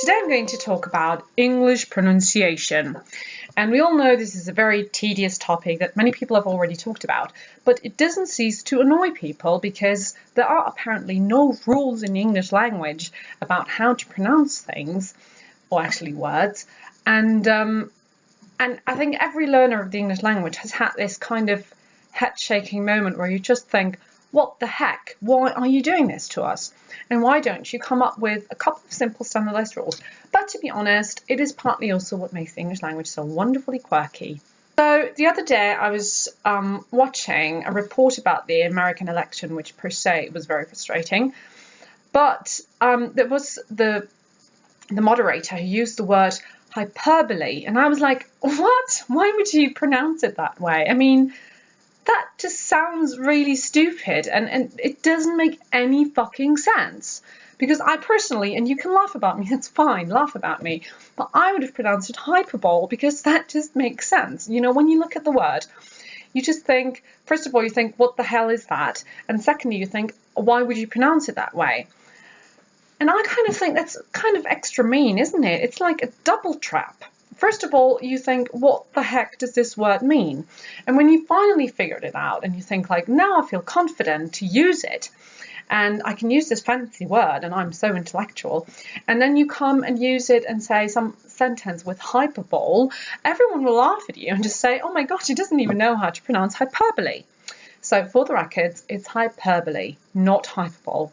Today I'm going to talk about English pronunciation. And we all know this is a very tedious topic that many people have already talked about, but it doesn't cease to annoy people because there are apparently no rules in the English language about how to pronounce things, or actually words. And I think every learner of the English language has had this kind of head-shaking moment where you just think, what the heck? Why are you doing this to us? And why don't you come up with a couple of simple standardized rules? But to be honest, it is partly also what makes the English language so wonderfully quirky. So the other day I was watching a report about the American election, which per se was very frustrating. But there was the moderator who used the word hyperbole. And I was like, what? Why would you pronounce it that way? I mean, that just sounds really stupid and it doesn't make any fucking sense. Because I personally, and you can laugh about me, it's fine, laugh about me, but I would have pronounced it hyperbole because that just makes sense. You know, when you look at the word, you just think, first of all, you think, what the hell is that? And secondly, you think, why would you pronounce it that way? And I kind of think that's kind of extra mean, isn't it? It's like a double trap. First of all, you think, what the heck does this word mean? And when you finally figured it out and you think like, now I feel confident to use it and I can use this fancy word and I'm so intellectual. And then you come and use it and say some sentence with hyperbole, everyone will laugh at you and just say, oh my gosh, he doesn't even know how to pronounce hyperbole. So for the records, it's hyperbole, not hyperbole.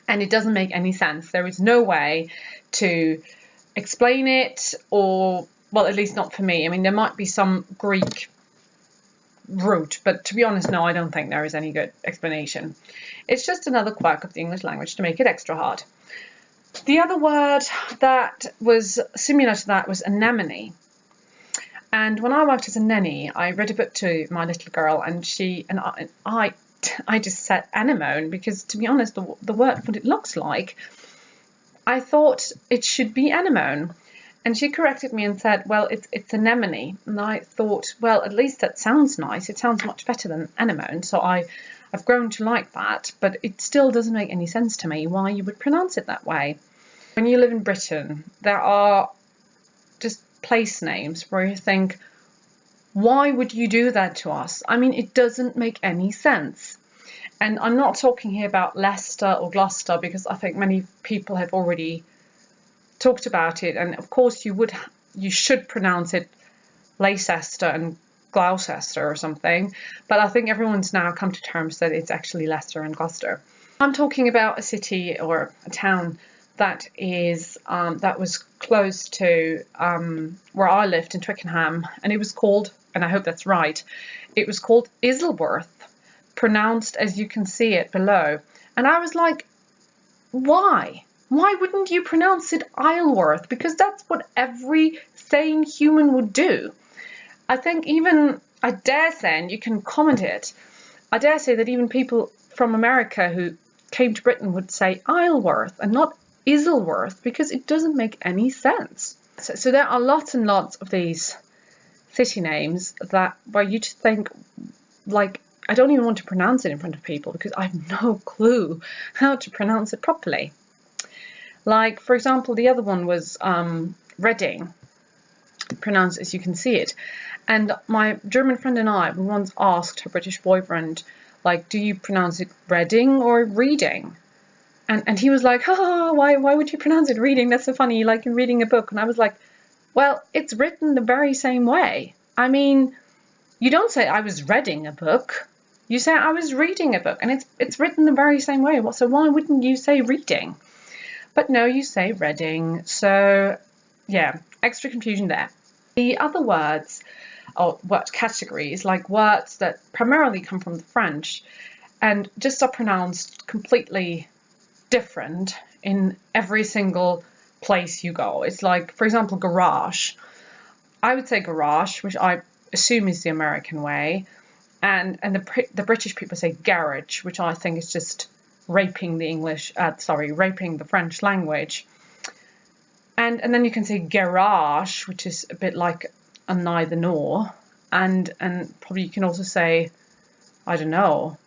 And it doesn't make any sense. There is no way to explain it, or, well, at least not for me. I mean, there might be some Greek root, but to be honest, no, I don't think there is any good explanation. It's just another quirk of the English language to make it extra hard. The other word that was similar to that was anemone. And when I worked as a nanny, I read a book to my little girl, and I just said anemone because, to be honest, the word, what it looks like, I thought it should be anemone. And she corrected me and said, well, it's anemone. And I thought, well, at least that sounds nice. It sounds much better than anemone. So I've grown to like that, but it still doesn't make any sense to me why you would pronounce it that way. When you live in Britain, there are just place names where you think, why would you do that to us? I mean, it doesn't make any sense. And I'm not talking here about Leicester or Gloucester because I think many people have already talked about it. And of course you should pronounce it Leicester and Gloucester or something. But I think everyone's now come to terms that it's actually Leicester and Gloucester. I'm talking about a city or a town that was close to where I lived in Twickenham, and it was called, and I hope that's right, it was called Isleworth, pronounced as you can see it below. And I was like, why? Why wouldn't you pronounce it Isleworth? Because that's what every sane human would do. I think even, I dare say, and you can comment it, I dare say that even people from America who came to Britain would say Isleworth and not Isleworth because it doesn't make any sense. So there are lots and lots of these city names where you just think, like, I don't even want to pronounce it in front of people because I have no clue how to pronounce it properly. Like, for example, the other one was Reading, pronounced as you can see it. And my German friend and I, we once asked her British boyfriend, like, do you pronounce it Reading or reading? And he was like, why would you pronounce it reading? That's so funny, like you're reading a book. And I was like, well, it's written the very same way. I mean, you don't say I was reading a book. You say I was reading a book, and it's written the very same way. So why wouldn't you say reading? But no, you say reading. So yeah, extra confusion there. The other words, or word categories, like words that primarily come from the French and just are pronounced completely different in every single place you go. It's like, for example, garage. I would say garage, which I assume is the American way. And the British people say garage, which I think is just raping the French language. And then you can say garage, which is a bit like a neither nor. And probably you can also say, I don't know,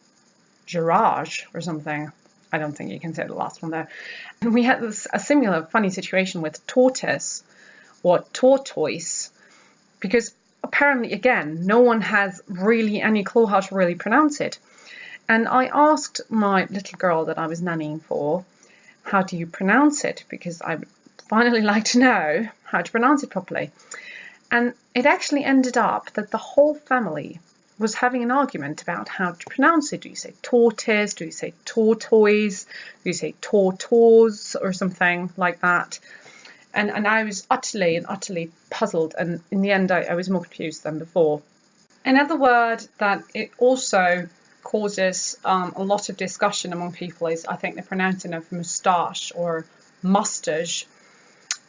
garage or something. I don't think you can say the last one though. And we had a similar funny situation with tortoise or tortoise, because apparently, again, no one has really any clue how to really pronounce it. And I asked my little girl that I was nannying for, how do you pronounce it? Because I would finally like to know how to pronounce it properly. And it actually ended up that the whole family was having an argument about how to pronounce it. Do you say tortoise? Do you say tortoise? Do you say tortoise or something like that? And I was utterly puzzled, and in the end I was more confused than before. Another word that it also causes a lot of discussion among people is, I think, the pronouncing of moustache or moustache,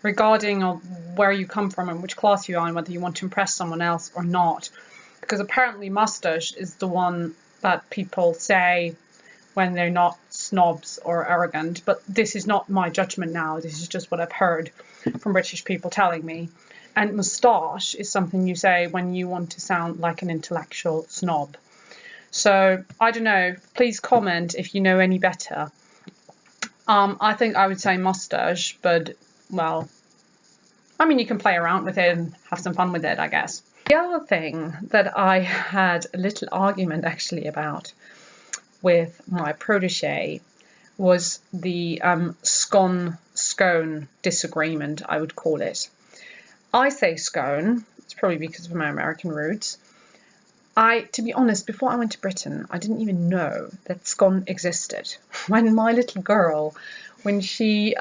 regarding where you come from and which class you are and whether you want to impress someone else or not. Because apparently moustache is the one that people say when they're not snobs or arrogant. But this is not my judgment now. This is just what I've heard from British people telling me. And moustache is something you say when you want to sound like an intellectual snob. So I don't know. Please comment if you know any better. I think I would say moustache, but well, I mean, you can play around with it and have some fun with it, I guess. The other thing that I had a little argument actually about with my protege was the scone disagreement, I would call it. I say scone. It's probably because of my American roots. To be honest, before I went to Britain, I didn't even know that scone existed. When my little girl, when she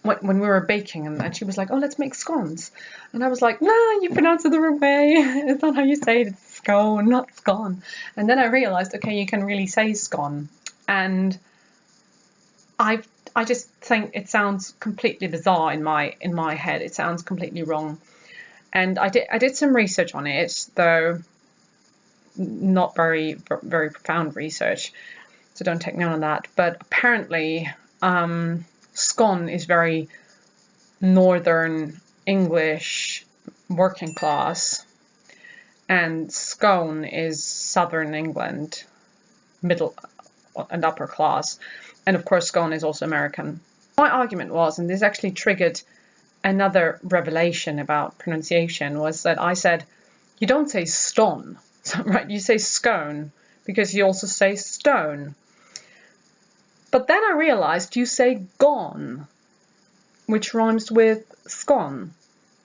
when we were baking, and she was like, oh, let's make scones. And I was like, no, you pronounce it the wrong way. It's not how you say it. It's scone, not scone. And then I realized, okay, you can really say scone. And I just think it sounds completely bizarre in my head. It sounds completely wrong. And I did some research on it, though not very profound research. So don't take me on that. But apparently, scone is very Northern English working class, and scone is Southern England middle and upper class, and of course scone is also American. My argument was, and this actually triggered another revelation about pronunciation, was that I said, you don't say stone, right? You say scone, because you also say stone. But then I realized you say gone, which rhymes with scone,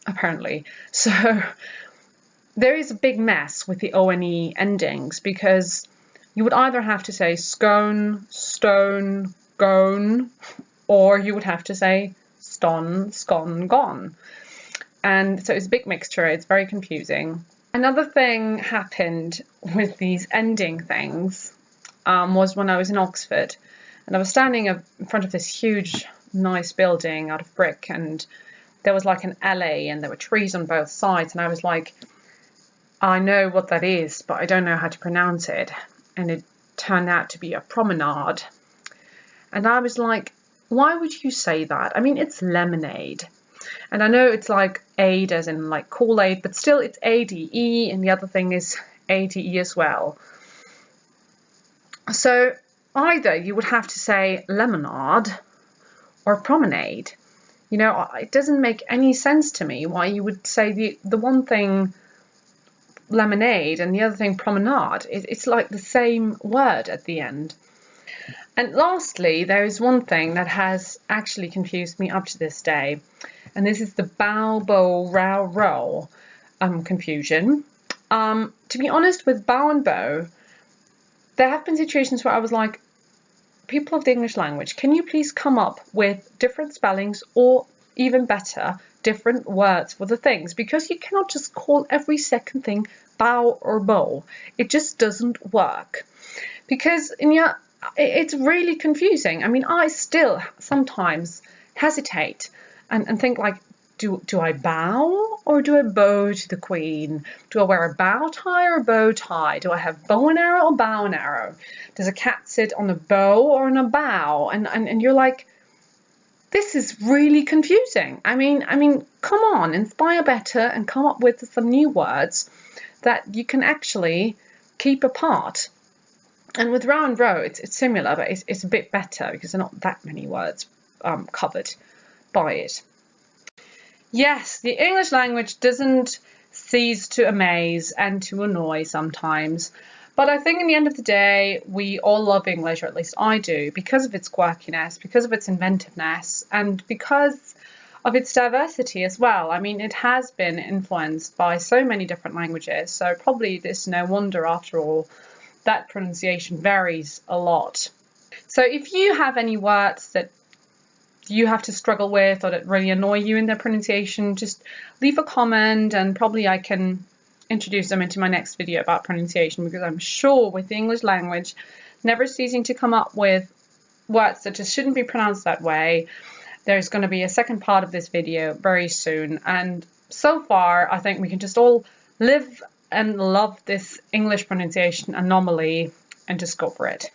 apparently. So there is a big mess with the O-N-E endings, because you would either have to say scone, stone, gone, or you would have to say ston, scone, gone. And so it's a big mixture. It's very confusing. Another thing happened with these ending things was when I was in Oxford. And I was standing in front of this huge, nice building out of brick, and there was like an alley, and there were trees on both sides. And I was like, I know what that is, but I don't know how to pronounce it. And it turned out to be a promenade. And I was like, why would you say that? I mean, it's lemonade. And I know it's like aid as in like Kool-Aid, but still it's A-D-E, and the other thing is A-D-E as well. So either you would have to say lemonade or promenade. You know, it doesn't make any sense to me why you would say the one thing lemonade and the other thing promenade. It's like the same word at the end. And lastly, there is one thing that has actually confused me up to this day, and this is the bough, bow, row, row confusion. To be honest, with bow and bow, there have been situations where I was like, people of the English language, can you please come up with different spellings, or even better, different words for the things? Because you cannot just call every second thing bow or bow. It just doesn't work. Because it's really confusing. I mean, I still sometimes hesitate and think like, do I bow or do I bow to the Queen? Do I wear a bow tie or a bow tie? Do I have bow and arrow or bow and arrow? Does a cat sit on a bow or on a bough? And you're like, this is really confusing. I mean, come on, inspire better and come up with some new words that you can actually keep apart. And with row and row, it's similar, but it's a bit better because there are not that many words covered by it. Yes, the English language doesn't cease to amaze and to annoy sometimes. But I think in the end of the day, we all love English, or at least I do, because of its quirkiness, because of its inventiveness, and because of its diversity as well. I mean, it has been influenced by so many different languages, so probably it's no wonder, after all, that pronunciation varies a lot. So if you have any words that you have to struggle with or that really annoy you in their pronunciation, just leave a comment and probably I can introduce them into my next video about pronunciation, because I'm sure with the English language never ceasing to come up with words that just shouldn't be pronounced that way, there's going to be a second part of this video very soon. And so far I think we can just all live and love this English pronunciation anomaly and just go for it.